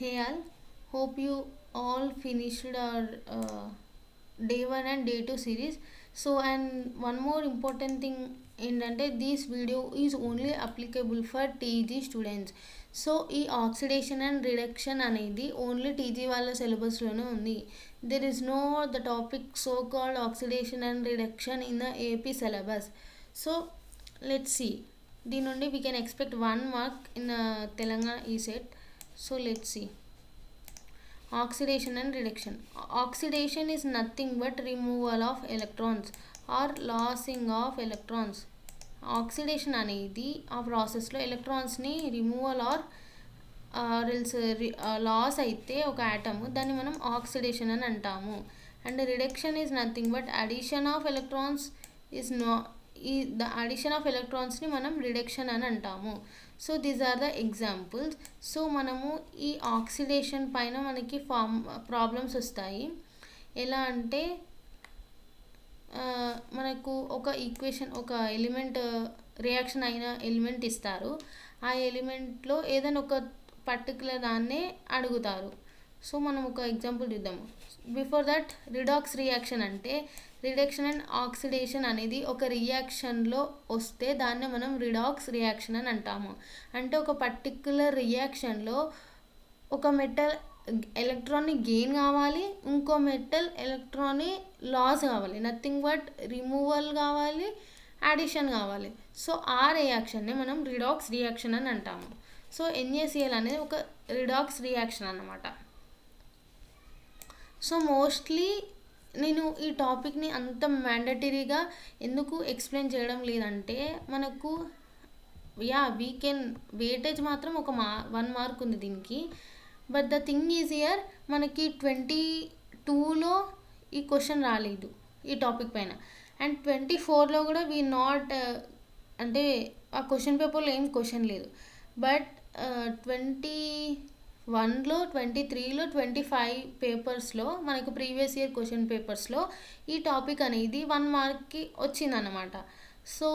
Hey all, hope you all finished our day 1 and day 2 series. So, and one more important thing ఏంటంటే this video is only applicable for TG students. So ఈ oxidation and reduction అనేది only TG వాళ్ళ సిలబస్లోనే ఉంది. There is know the topic so called oxidation and reduction in the AP syllabus. So let's see, దీని నుండి we can expect 1 mark in Telangana ఈ set. So let's see. Oxidation and reduction. Oxidation is nothing but removal of electrons or lossing of electrons. Oxidation అనేది ఆ ప్రాసెస్లో ఎలక్ట్రాన్స్ని removal or else loss అయితే ఒక atom, దాన్ని మనం ఆక్సిడేషన్ అని అంటాము. And reduction is nothing but addition of electrons is the addition of ఎలక్ట్రాన్స్ని మనం రిడక్షన్ అని అంటాము. So these are the examples. So మనము ఈ ఆక్సిడేషన్ పైన మనకి ప్రాబ్లమ్స్ వస్తాయి. ఎలా అంటే మనకు ఒక ఈక్వేషన్, ఒక ఎలిమెంట్ రియాక్షన్ అయిన ఎలిమెంట్ ఇస్తారు. ఆ ఎలిమెంట్లో ఏదైనా ఒక పర్టికులర్ దాన్నే అడుగుతారు. సో మనం ఒక ఎగ్జాంపుల్ చూద్దాము. బిఫోర్ దట్, రిడాక్స్ రియాక్షన్ అంటే రిడక్షన్ అండ్ ఆక్సిడేషన్ అనేది ఒక రియాక్షన్లో వస్తే దాన్ని మనం రిడాక్స్ రియాక్షన్ అని అంటాము. అంటే ఒక పర్టిక్యులర్ రియాక్షన్లో ఒక మెటల్ ఎలక్ట్రాన్ని గెయిన్ కావాలి, ఇంకో మెటల్ ఎలక్ట్రాన్ని లాస్ కావాలి, నథింగ్ బట్ రిమూవల్ కావాలి, అడిషన్ కావాలి. సో ఆ రియాక్షన్ని మనం రిడాక్స్ రియాక్షన్ అని అంటాము. సో NaCl అనేది ఒక రిడాక్స్ రియాక్షన్ అన్నమాట. సో మోస్ట్లీ నేను ఈ టాపిక్ని అంత మ్యాండటరీగా ఎందుకు ఎక్స్ప్లెయిన్ చేయడం లేదంటే, మనకు వీ కెన్ వెయిటేజ్ మాత్రం ఒక 1 మార్క్ ఉంది దీనికి. But the thing is here, మనకి 22లో ఈ క్వశ్చన్ రాలేదు ఈ టాపిక్ పైన, అండ్ 24లో కూడా వీ నాట్ అంటే ఆ క్వశ్చన్ పేపర్లో ఏం క్వశ్చన్ లేదు. బట్ 21లో, 23లో, 25 పేపర్స్లో మనకు ప్రీవియస్ ఇయర్ క్వశ్చన్ పేపర్స్లో ఈ టాపిక్ అనేది 1 మార్క్కి వచ్చిందన్నమాట. సో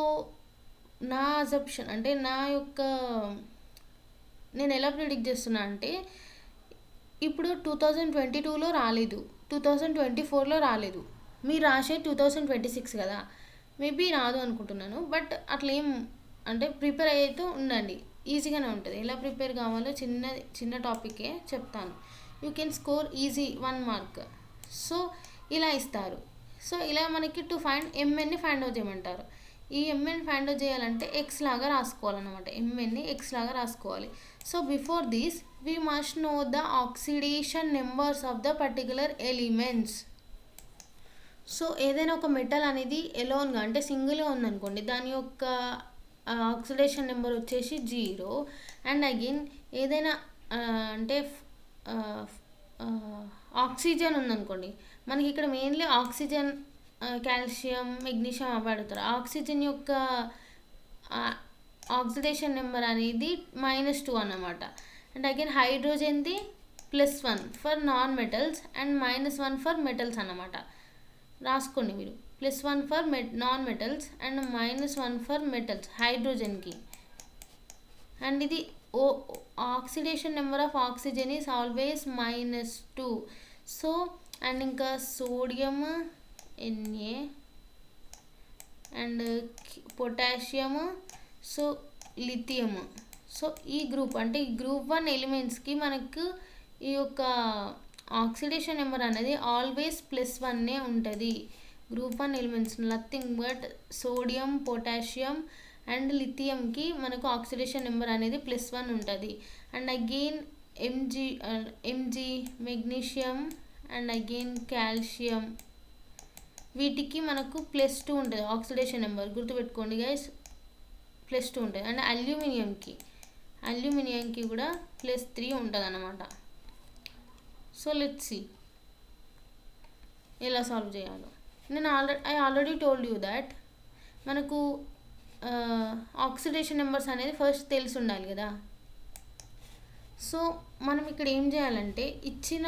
నా అజంప్షన్ అంటే నేను ఎలా ప్రిడిక్ట్ చేస్తున్నా అంటే, ఇప్పుడు 2022లో రాలేదు, 2024లో రాలేదు, మీరు రాసే 2026 కదా, మేబీ రాదు అనుకుంటున్నాను. బట్ అట్లా ఏం అంటే ప్రిపేర్ అయితే ఉండండి, ఈజీగానే ఉంటుంది. ఎలా ప్రిపేర్ కావాలో చిన్న టాపికే చెప్తాను. You can score easy 1 mark. So ఇలా ఇస్తారు. సో ఇలా మనకి టు ఫైండ్ ఎంఎన్ని ఫైండ్ అవుట్ చేయమంటారు. ఈ ఎంఎన్ ఫైండ్ అవుట్ చేయాలంటే ఎక్స్ లాగా రాసుకోవాలన్నమాట. ఎంఎన్ని ఎక్స్ లాగా రాసుకోవాలి. So before this we must know the oxidation numbers of the particular elements. So ఏదైనా ఒక మెటల్ అనేది ఎలోన్గా అంటే సింగిల్గా ఉందనుకోండి, దాని యొక్క ఆక్సిడేషన్ నెంబర్ వచ్చేసి 0. అండ్ అగైన్ ఏదైనా అంటే ఆక్సిజన్ ఉందనుకోండి, మనకి ఇక్కడ మెయిన్లీ ఆక్సిజన్, కాల్షియం, మెగ్నీషియం అవి అడుగుతారు. ఆక్సిజన్ యొక్క ఆక్సిడేషన్ నెంబర్ అనేది -2 అన్నమాట. అండ్ అగైన్ హైడ్రోజన్ది +1 for non metals and -1 for metals అన్నమాట. రాసుకోండి మీరు, +1 for non metals and -1 for metals హైడ్రోజన్కి. అండ్ ఇది oxidation number of oxygen is always -2. So and ఇంకా sodium Na and potassium, so lithium. So ఈ గ్రూప్ అంటే ఈ గ్రూప్ 1 ఎలిమెంట్స్కి మనకు ఈ యొక్క ఆక్సిడేషన్ నెంబర్ అనేది ఆల్వేస్ +1 ఉంటుంది. Group 1 elements nothing but sodium, potassium and లిథియంకి మనకు ఆక్సిడేషన్ నెంబర్ అనేది +1 ఉంటుంది. And again Mg magnesium and again calcium, వీటికి మనకు +2 ఉంటుంది ఆక్సిడేషన్ నెంబర్, గుర్తుపెట్టుకోండి గైస్, +2 ఉంటుంది. అండ్ అల్యూమినియంకి కూడా +3 ఉంటుంది అన్నమాట. సో లెట్స్ సీ ఎలా సాల్వ్ చేయాలో. I already told you that మనకు ఆక్సిడేషన్ నెంబర్స్ అనేది ఫస్ట్ తెలిసి ఉండాలి కదా. సో మనం ఇక్కడ ఏం చేయాలంటే, ఇచ్చిన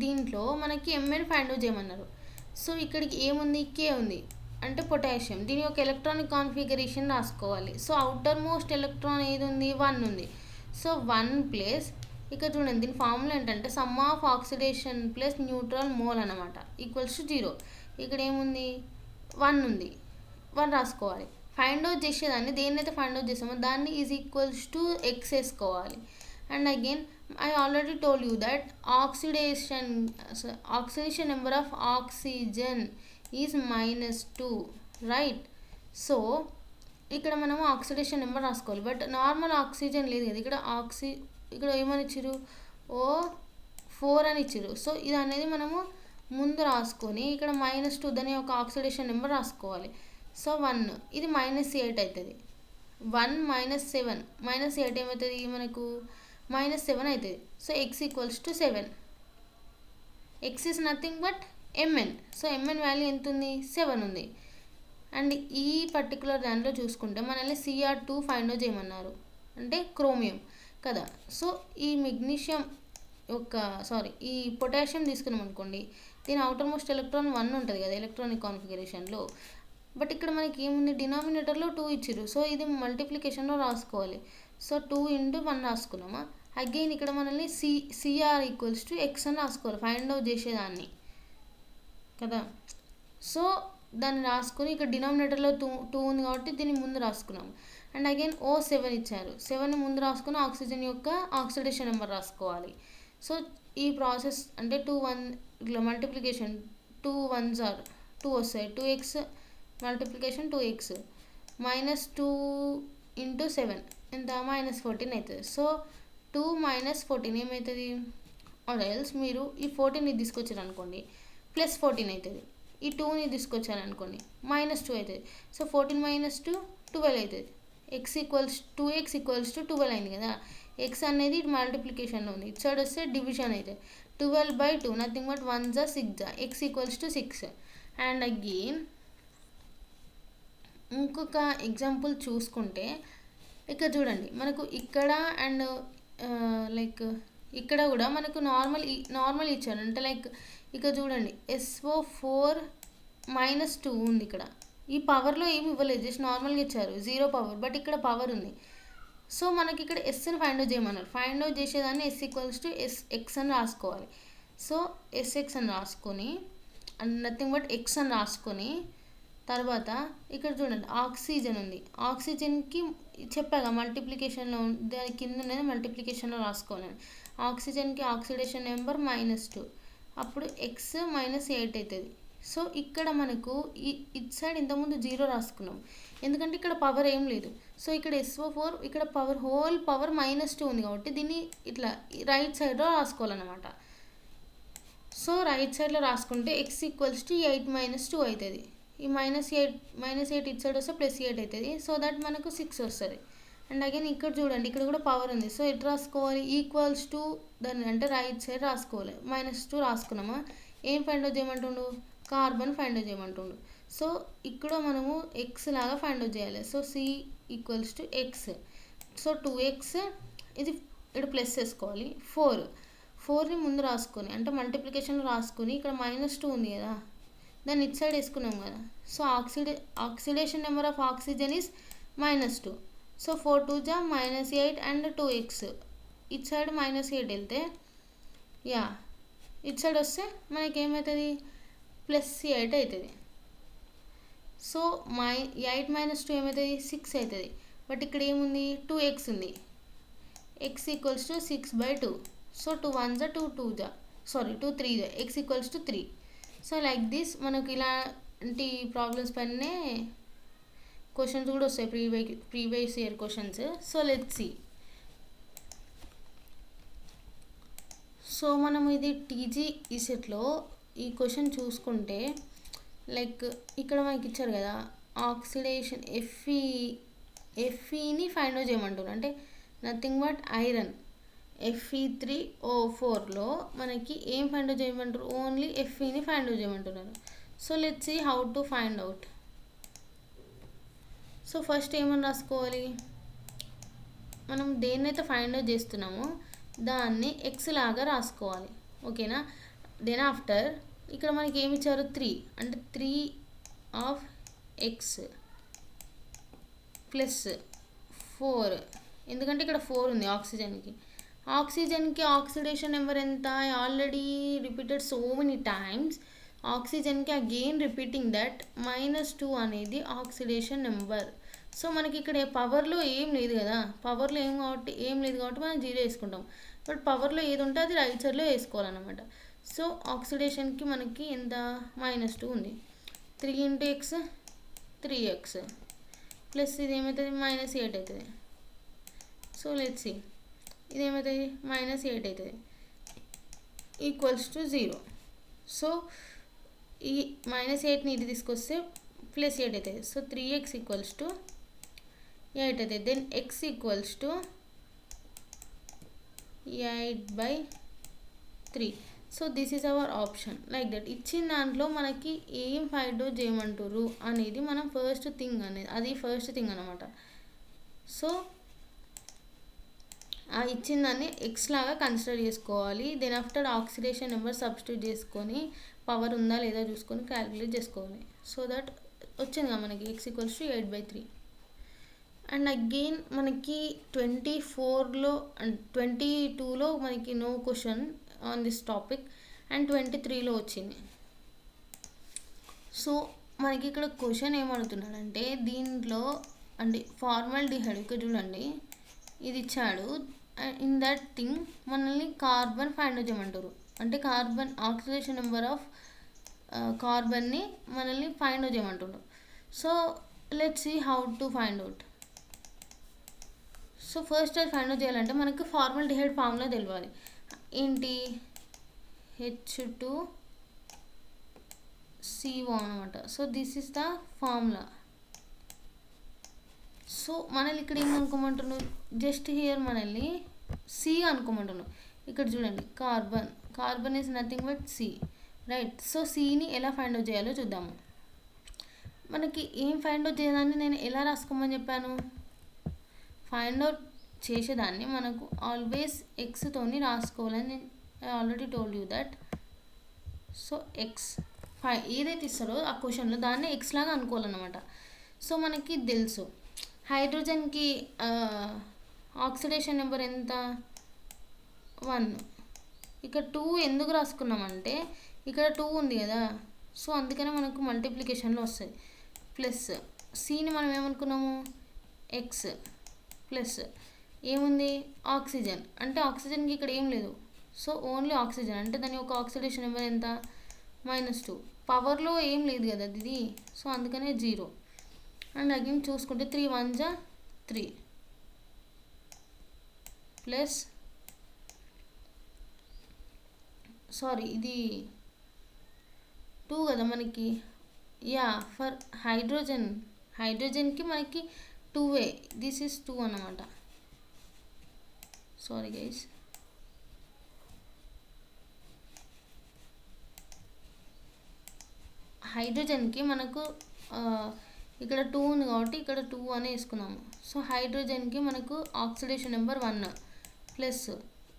దీంట్లో మనకి ఎంఎన్ ఫైండ్ అవుట్ చేయమన్నారు. సో ఇక్కడికి ఏముంది, కే ఉంది అంటే పొటాషియం, దీని యొక్క ఎలక్ట్రానిక్ కాన్ఫిగరేషన్ రాసుకోవాలి. సో అవుటర్ మోస్ట్ ఎలక్ట్రాన్ ఏది ఉంది, 1 ఉంది. సో 1 + ఇక్కడ చూడండి దీని ఫార్ములా ఏంటంటే some of oxidation plus neutral mole అనమాట ఈక్వల్స్ టు 0. ఇక్కడ ఏముంది 1 ఉంది, 1 రాసుకోవాలి. ఫైండ్ అవుట్ చేసేదాన్ని దేన్నైతే ఫైండ్ అవుట్ చేసామో దాన్ని ఈజ్ ఈక్వల్స్ టు ఎక్స్ వేసుకోవాలి. And again I already told you that oxidation number of oxygen is -2, right? So ఇక్కడ మనము ఆక్సిడేషన్ నెంబర్ రాసుకోవాలి. బట్ నార్మల్ ఆక్సిజన్ లేదు కదా, ఇక్కడ ఏమని ఇచ్చారు, O4 అని ఇచ్చారు. సో ఇది అనేది మనము ముందు రాసుకొని ఇక్కడ -2 దాని యొక్క ఆక్సిడేషన్ నెంబర్ రాసుకోవాలి. సో 1 ఇది -8 అవుతుంది. 1 - 7 -8 ఏమవుతుంది మనకు -7 అవుతుంది. So x equals to 7. x is nothing but mn. So mn value ఎంత ఉంది, 7 ఉంది. అండ్ ఈ పర్టికులర్ దాంట్లో చూసుకుంటే మనల్ని Cr2 ఫైండ్ అవుట్ చేయమన్నారు, అంటే క్రోమియం కదా. సో ఈ మెగ్నీషియం ఈ పొటాషియం తీసుకున్నాం అనుకోండి, దీని అవుటర్ మోస్ట్ ఎలక్ట్రాన్ 1 ఉంటుంది కదా ఎలక్ట్రానిక్ కాన్ఫిగరేషన్లో. బట్ ఇక్కడ మనకి ఏముంది, డినామినేటర్లో 2 ఇచ్చారు. సో ఇది మల్టిప్లికేషన్లో రాసుకోవాలి. సో 2 × 1 రాసుకున్నామా. అగైన్ ఇక్కడ మనల్ని Cr ఈక్వల్స్ టు x అని రాసుకోవాలి ఫైండ్ అవుట్ చేసేదాన్ని కదా. సో దాన్ని రాసుకొని ఇక్కడ డినామినేటర్లో 2 ఉంది కాబట్టి దీన్ని ముందు రాసుకున్నాము. అండ్ అగైన్ O7 ఇచ్చారు, 7ని ముందు రాసుకుని ఆక్సిజన్ యొక్క ఆక్సిడేషన్ నెంబర్ రాసుకోవాలి. సో ఈ ప్రాసెస్ అంటే 2 1 ఇట్లా మల్టిప్లికేషన్ 2 1s are 2 వస్తాయి, 2x మల్టిప్లికేషన్ 2x -2 × 7 ఎంత -14 అవుతుంది. సో 2 - 14 ఏమవుతుంది, ఆర్ ఎల్స్ మీరు ఈ 14ని తీసుకొచ్చారు అనుకోండి +14 అవుతుంది. ఈ 2ని తీసుకొచ్చారనుకోండి -2 అవుతుంది. సో 14 - 2 12 అవుతుంది.2x ఈక్వల్స్ టు 12 అయింది కదా. x అనేది మల్టిప్లికేషన్లో ఉంది, ఇటు సైడ్ వస్తే డివిజన్ అవుతుంది. 12/2 nothing but 1s are 6 x equals to 6. And again ఇంకొక ఎగ్జాంపుల్ చూసుకుంటే ఇక్కడ చూడండి మనకు ఇక్కడ అండ్ ఇక్కడ కూడా మనకు నార్మల్ ఇచ్చారు, అంటే ఇక్కడ చూడండి SO4 -2 ఉంది. ఇక్కడ ఈ పవర్లో ఏమి ఇవ్వలేదు, జస్ట్ నార్మల్గా ఇచ్చారు 0 పవర్. బట్ ఇక్కడ పవర్ ఉంది. సో మనకి ఇక్కడ ఎస్ని ఫైండ్ అవుట్ చేయమన్నారు. ఫైండ్ అవుట్ చేసేదాన్ని S ఈక్వల్స్ టు SX అని రాసుకోవాలి. సో SX అని రాసుకొని నథింగ్ బట్ x అని రాసుకొని తర్వాత ఇక్కడ చూడండి ఆక్సిజన్ ఉంది. ఆక్సిజన్కి చెప్పాగా మల్టిప్లికేషన్లో దాని కింద ఉన్నది మల్టిప్లికేషన్లో రాసుకోవాలి. ఆక్సిజన్కి ఆక్సిడేషన్ నెంబర్ -2, అప్పుడు x -8 అవుతుంది. సో ఇక్కడ మనకు ఇట్ సైడ్ ఇంతకుముందు 0 రాసుకున్నాం, ఎందుకంటే ఇక్కడ పవర్ ఏం లేదు. సో ఇక్కడ SO4 ఇక్కడ హోల్ పవర్ -2 ఉంది కాబట్టి దీన్ని ఇట్లా రైట్ సైడ్లో రాసుకోవాలన్నమాట. సో రైట్ సైడ్లో రాసుకుంటే x ఈక్వల్స్ టు 8 - 2 అవుతుంది. ఈ -8 ఇటు సైడ్ వస్తే +8 అవుతుంది. సో దట్ మనకు 6 వస్తుంది. అండ్ అగైన్ ఇక్కడ చూడండి ఇక్కడ కూడా పవర్ ఉంది. సో ఎటు రాసుకోవాలి, ఈక్వల్స్ టు దాన్ని అంటే రైట్ సైడ్ రాసుకోవాలి. -2 రాసుకున్నామా. ఏం ఫైండ్ అవుట్ చేయమంటుండు, కార్బన్ ఫైండ్ అవుట్ చేయమంటుండు. సో ఇక్కడ మనము x లాగా ఫైండ్ అవుట్ చేయాలి. So C equals to x. So 2x ఇది ఇక్కడ ప్లస్ వేసుకోవాలి. 4ని ముందు రాసుకొని అంటే మల్టిప్లికేషన్లో రాసుకొని ఇక్కడ -2 ఉంది కదా దాన్ని ఇటు సైడ్ వేసుకున్నాం కదా. So oxidation number of oxygen is -2. So 4 2s are -8 and 2x ఇటు సైడ్ -8 వెళ్తే ఇటు సైడ్ వస్తే మనకి ఏమవుతుంది +8 అవుతుంది. సో 8 - 2 ఏమవుతుంది 6 అవుతుంది. బట్ ఇక్కడ ఏముంది 2x ఉంది, x equals to 6/2. So 2 1s are 2 2s are 2 3s are x equals to 3. So like this మనకు ఇలాంటి ప్రాబ్లమ్స్ పైనే క్వశ్చన్స్ కూడా వస్తాయి, previous year questions. So let's see. So మనం ఇది టీజీ ఈ సెట్లో ఈ క్వశ్చన్ చూసుకుంటే ఇక్కడ మనకి ఇచ్చారు కదా ఆక్సిడేషన్ ఎఫ్ఈని ఫైండ్ అవుట్ చేయమంటారు, అంటే నథింగ్ బట్ ఐరన్ Fe3O4లో మనకి ఏం ఫైండ్ అవుట్ చేయమంటారు, ఓన్లీ ఎఫ్ఈని ఫైండ్ అవుట్ చేయమంటున్నారు. So let's see how to find out. So first ఏమని రాసుకోవాలి, మనం దేన్నైతే ఫైండ్ అవుట్ చేస్తున్నామో దాన్ని x లాగా రాసుకోవాలి, ఓకేనా. దెన్ ఆఫ్టర్ ఇక్కడ మనకి ఏమి ఇచ్చారు 3, అంటే 3 of x +4, ఎందుకంటే ఇక్కడ 4 ఉంది ఆక్సిజన్కి, ఆక్సిజన్కి ఆక్సిడేషన్ నెంబర్ ఎంత? I already repeated so many times. ఆక్సిజన్కి అగైన్ రిపీటింగ్ దట్ -2 అనేది ఆక్సిడేషన్ నెంబర్. సో మనకి ఇక్కడ పవర్లో ఏం లేదు కదా, పవర్లో ఏం లేదు కాబట్టి మనం 0 వేసుకుంటాం. బట్ పవర్లో ఏది ఉంటే అది రైట్ సైడ్లో వేసుకోవాలన్నమాట. సో ఆక్సిడేషన్కి మనకి ఎంత? -2 ఉంది. 3 × x 3x ప్లస్ ఇది ఏమవుతుంది? -8 అవుతుంది. సో లెట్స్ సీ, ఇది ఏమవుతుంది? -8 అవుతుంది ఈక్వల్స్ టు 0. సో ఈ -8ని ఇది తీసుకొస్తే +8 అవుతుంది. సో 3x ఈక్వల్స్ టు 8 అవుతుంది. Then x equals to 8/3. So this is our option. Like that ఇచ్చిన దాంట్లో మనకి ఏం ఫైండ్ అవుట్ చేయమంటారు అనేది మనం ఫస్ట్ థింగ్ అనమాట. సో ఆ ఇచ్చిన దాన్ని ఎక్స్ లాగా కన్సిడర్ చేసుకోవాలి. Then after oxidation number substitute చేసుకొని పవర్ ఉందా లేదా చూసుకొని క్యాలిక్యులేట్ చేసుకోవాలి. సో దట్ వచ్చింది కదా మనకి x equals to 8/3. And again మనకి 24లో అండ్ 22లో మనకి no question on this topic and 23లో వచ్చింది. సో మనకి ఇక్కడ క్వశ్చన్ ఏమడుగుతున్నాడంటే దీంట్లో అంటే ఫార్మాల్డిహైడ్ ఇక్కడ చూడండి ఇది ఇచ్చాడు. ఇన్ దట్ థింగ్ మనల్ని కార్బన్ ఫైండ్ అవుట్ చేయమంటారు. అంటే కార్బన్ ఆక్సిడేషన్ నెంబర్ ఆఫ్ కార్బన్ని మనల్ని ఫైండ్ అవుట్ చేయమంటారు. So let's see how to find out. So first అది ఫైండ్ అవుట్ చేయాలంటే మనకు ఫార్మాల్డిహైడ్ ఫార్ములా తెలియాలి. ఏంటి? H2CO అనమాట. So this is the formula. So మనల్ని ఇక్కడ ఏం అనుకోమంటున్నాను? జస్ట్ హియర్ మనల్ని సి అనుకోమంటున్నాను. ఇక్కడ చూడండి carbon is nothing but C, right? So సిని ఎలా ఫైండ్ అవుట్ చేయాలో చూద్దాము. మనకి ఏం ఫైండ్ అవుట్ చేయడాన్ని నేను ఎలా రాసుకోమని చెప్పాను? ఫైండ్ అవుట్ చేసేదాన్ని మనకు ఆల్వేస్ ఎక్స్తోని రాసుకోవాలని నేను already told you that. So X ఏదైతే ఇస్తారో ఆ క్వశ్చన్లో దాన్ని ఎక్స్ లాగా అనుకోవాలన్నమాట. సో మనకి తెలుసు హైడ్రోజన్కి ఆక్సిడేషన్ నెంబర్ ఎంత? 1. ఇక్కడ 2 ఎందుకు రాసుకున్నామంటే ఇక్కడ 2 ఉంది కదా, సో అందుకనే మనకు మల్టిప్లికేషన్లో వస్తుంది. ప్లస్ సిని మనం ఏమనుకున్నాము? ఎక్స్ ప్లస్ ఏముంది? ఆక్సిజన్. అంటే ఆక్సిజన్కి ఇక్కడ ఏం లేదు, సో ఓన్లీ ఆక్సిజన్ అంటే దాని యొక్క ఆక్సిడేషన్ నెంబర్ ఎంత? -2. పవర్లో ఏం లేదు కదా ఇది, సో అందుకనే 0. అండ్ అగైన్ చూసుకుంటే 3 1 3 ప్లస్ సారీ ఇది 2 కదా మనకి. యా ఫర్ హైడ్రోజన్కి మనకి 2 దిస్ ఈస్ 2 అన్నమాట. Sorry guys. హైడ్రోజన్కి మనకు ఇక్కడ 2 ఉంది కాబట్టి ఇక్కడ 2 అని వేసుకున్నాము. సో హైడ్రోజన్కి మనకు ఆక్సిడేషన్ నెంబర్ 1 ప్లస్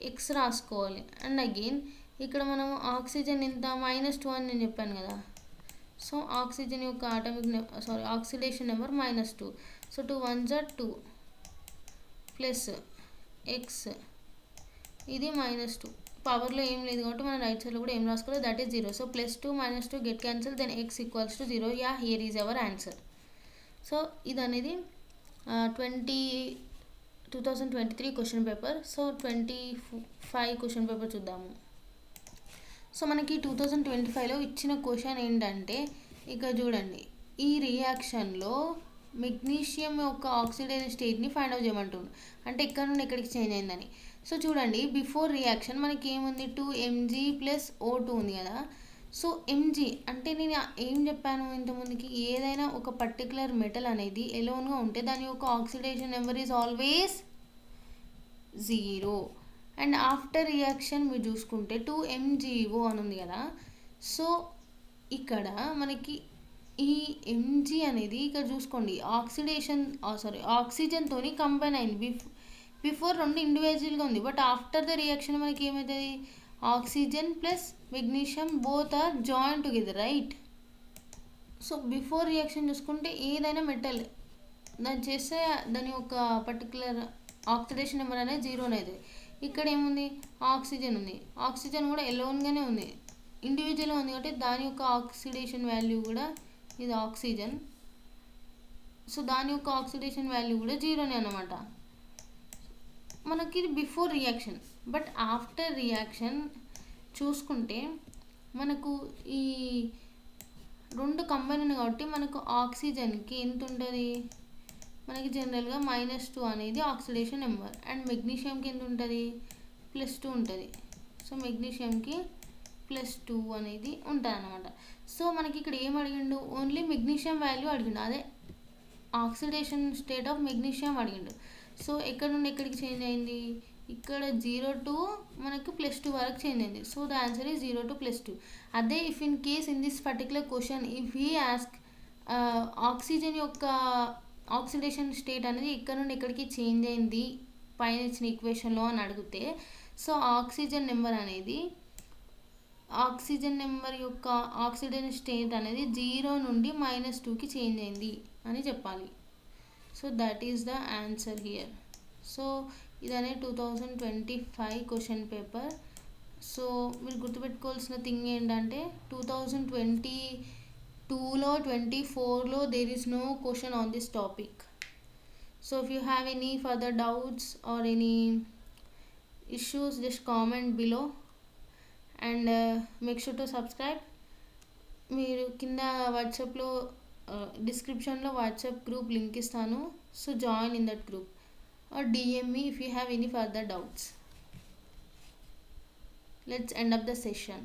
ఎక్స్ రాసుకోవాలి. అండ్ అగైన్ ఇక్కడ మనం ఆక్సిజన్ ఎంత? -2 అని నేను చెప్పాను కదా. సో ఆక్సిజన్ యొక్క oxidation number -2. So 2 1 2 plus X ఇది -2. పవర్లో ఏం లేదు కాబట్టి మనం రైట్ సైడ్లో కూడా ఏం రాసుకోవాలి? That is 0. So +2 -2 get cancel, then x equals to 0. Yeah here is our answer. So ఇది అనేది 2023 question paper. So 25 question paper చూద్దాము. సో మనకి 2025లో ఇచ్చిన క్వశ్చన్ ఏంటంటే ఇక్కడ చూడండి, ఈ రియాక్షన్లో మెగ్నీషియం యొక్క ఆక్సిడైజ్ స్టేట్ని ఫైండ్ అవుట్ చేయమంటుంది. అంటే ఇక్కడ నుండి ఎక్కడికి చేంజ్ అయిందని. సో చూడండి బిఫోర్ రియాక్షన్ మనకి ఏముంది? 2Mg + O2 ఉంది కదా. సో Mg అంటే నేను ఏం చెప్పాను ఇంతకుముందుకి? ఏదైనా ఒక పర్టికులర్ మెటల్ అనేది ఎలోన్గా ఉంటే దాని యొక్క oxidation number is always 0. And after reaction మీరు చూసుకుంటే 2MgO అని ఉంది కదా. సో ఇక్కడ మనకి ఈ Mg అనేది ఇక్కడ చూసుకోండి ఆక్సిజన్తో కంబైన్ అయింది. బిఫోర్ 2 ఇండివిజువల్గా ఉంది, బట్ ఆఫ్టర్ ద రియాక్షన్ మనకి ఏమవుతుంది? Oxygen plus magnesium both are join together, right? So before reaction చూసుకుంటే ఏదైనా మెటల్ దాన్ని చేస్తే దాని యొక్క పర్టికులర్ ఆక్సిడేషన్ నెంబర్ అనేది 0 అనేది. ఇక్కడ ఏముంది, ఆక్సిజన్ ఉంది. ఆక్సిజన్ కూడా ఎలోన్గానే ఉంది, ఇండివిజువల్గా ఉంది కాబట్టి దాని యొక్క ఆక్సిడేషన్ వాల్యూ కూడా, ఇది ఆక్సిజన్, సో దాని యొక్క ఆక్సిడేషన్ వాల్యూ కూడా జీరోనే అనమాట. మనకి ఇది before reaction. But after reaction చూసుకుంటే మనకు ఈ రెండు కంబైన్ ఉన్నాయి కాబట్టి మనకు ఆక్సిజన్కి ఎంత ఉంటుంది, మనకి జనరల్గా -2 అనేది ఆక్సిడేషన్ నెంబర్, అండ్ మెగ్నీషియంకి ఎంత ఉంటుంది, +2 ఉంటుంది. సో మెగ్నీషియంకి +2 అనేది ఉంటుంది అనమాట. సో మనకి ఇక్కడ ఏం అడిగిండు, ఓన్లీ మెగ్నీషియం వాల్యూ అడిగిండు, అదే ఆక్సిడేషన్ స్టేట్ ఆఫ్ మెగ్నీషియం అడిగిండు. సో ఎక్కడ నుండి ఎక్కడికి చేంజ్ అయింది, ఇక్కడ 0 to మనకు +2 వరకు చేంజ్ అయింది. So the answer is 0 to +2. అదే if in case in this particular question if he ask oxygen యొక్క ఆక్సిడేషన్ స్టేట్ అనేది ఇక్కడ నుండి ఎక్కడికి చేంజ్ అయింది పైన ఇచ్చిన ఈక్వేషన్లో అని అడిగితే, సో ఆక్సిజన్ నెంబర్ అనేది, ఆక్సిజన్ నెంబర్ యొక్క ఆక్సిడేషన్ స్టేట్ అనేది 0 నుండి -2కి చేంజ్ అయింది అని చెప్పాలి. So that is the answer here. So ఇదనే 2025 క్వశ్చన్ పేపర్. సో మీరు గుర్తుపెట్టుకోవాల్సిన థింగ్ ఏంటంటే 2022లో 24లో there is no question on this topic. So if you have any further doubts or any issues, just comment below and make sure to subscribe. మీరు కింద వాట్సాప్లో డిస్క్రిప్షన్లో వాట్సాప్ గ్రూప్ లింక్ ఇస్తాను. So join in that group or DM me if you have any further doubts. Let's end up the session.